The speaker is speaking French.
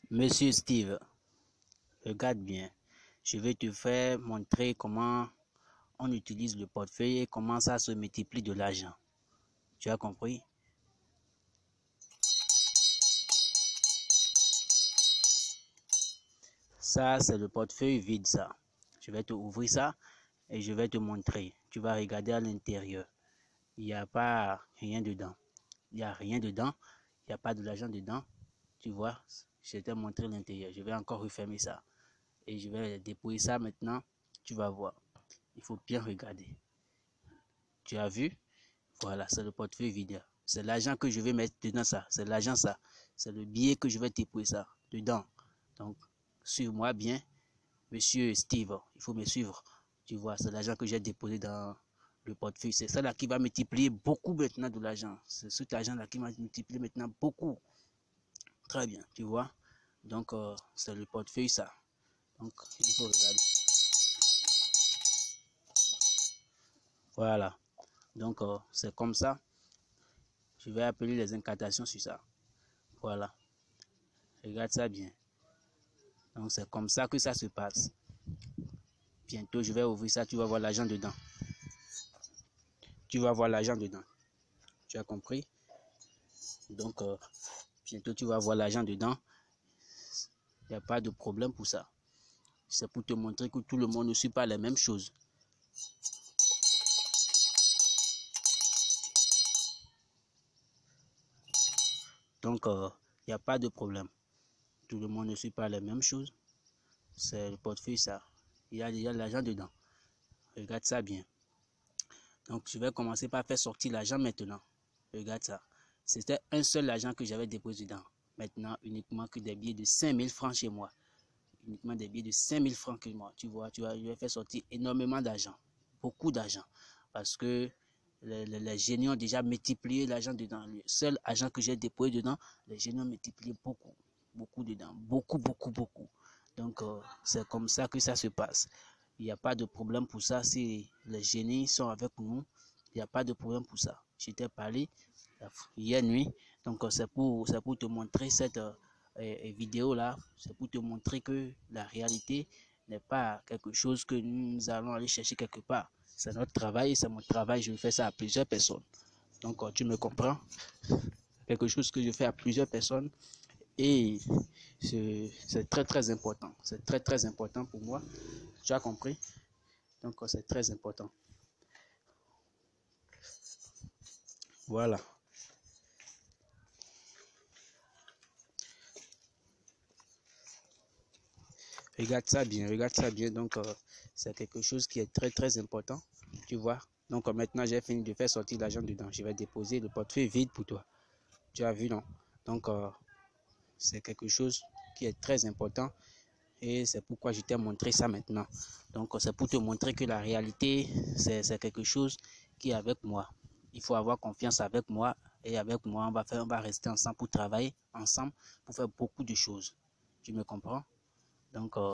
Monsieur Steve, regarde bien. Je vais te faire montrer comment on utilise le portefeuille et comment ça se multiplie de l'argent. Tu as compris? Ça, c'est le portefeuille vide, ça. Je vais te ouvrir ça et je vais te montrer. Tu vas regarder à l'intérieur. Il n'y a pas rien dedans. Il n'y a rien dedans. Il n'y a pas de l'argent dedans. Tu vois, je t'ai montré l'intérieur. Je vais encore refermer ça. Et je vais dépouiller ça maintenant. Tu vas voir. Il faut bien regarder. Tu as vu? Voilà, c'est le portefeuille vide. C'est l'argent que je vais mettre dedans ça. C'est l'argent ça. C'est le billet que je vais dépouiller ça dedans. Donc, suis-moi bien. Monsieur Steve, il faut me suivre. Tu vois, c'est l'argent que j'ai déposé dans le portefeuille. C'est ça là qui va multiplier beaucoup maintenant de l'argent. C'est cet argent là qui va multiplier maintenant beaucoup. Très bien, tu vois. Donc, c'est le portefeuille ça. Donc, il faut regarder. Voilà. Donc, c'est comme ça. Je vais appeler les incantations sur ça. Voilà. Regarde ça bien. Donc, c'est comme ça que ça se passe. Bientôt, je vais ouvrir ça. Tu vas voir l'argent dedans. Tu vas voir l'argent dedans. Tu as compris? Donc, bientôt, tu vas voir l'argent dedans. Il n'y a pas de problème pour ça. C'est pour te montrer que tout le monde ne suit pas les mêmes choses. Donc, il n'y a pas de problème. Tout le monde ne suit pas les mêmes choses. C'est le portefeuille, ça. Il y a déjà l'argent dedans. Regarde ça bien. Donc, je vais commencer par faire sortir l'argent maintenant. Regarde ça. C'était un seul argent que j'avais déposé dedans. Maintenant, uniquement que des billets de 5000 francs chez moi. Uniquement des billets de 5000 francs chez moi. Tu vois, je vais faire sortir énormément d'argent. Beaucoup d'argent. Parce que les génies ont déjà multiplié l'argent dedans. Le seul argent que j'ai déposé dedans, les génies ont multiplié beaucoup. Beaucoup dedans. Beaucoup, beaucoup, beaucoup. Donc, c'est comme ça que ça se passe. Il n'y a pas de problème pour ça. Si les génies sont avec nous, il n'y a pas de problème pour ça. Je t'ai parlé hier nuit. Donc, c'est pour te montrer cette vidéo là. C'est pour te montrer que la réalité n'est pas quelque chose que nous allons aller chercher quelque part. C'est notre travail, c'est mon travail. Je fais ça à plusieurs personnes. Donc, tu me comprends? Quelque chose que je fais à plusieurs personnes. Et c'est très, très important. C'est très, très important pour moi. Tu as compris? Donc, c'est très important. Voilà. Regarde ça bien, regarde ça bien. Donc, c'est quelque chose qui est très, très important. Tu vois? Donc, maintenant, j'ai fini de faire sortir l'argent dedans. Je vais déposer le portefeuille vide pour toi. Tu as vu, non? Donc, c'est quelque chose qui est très important. Et c'est pourquoi je t'ai montré ça maintenant. Donc, c'est pour te montrer que la réalité, c'est quelque chose qui est avec moi. Il faut avoir confiance avec moi. Et avec moi, on va rester ensemble pour travailler ensemble, pour faire beaucoup de choses. Tu me comprends? Donc,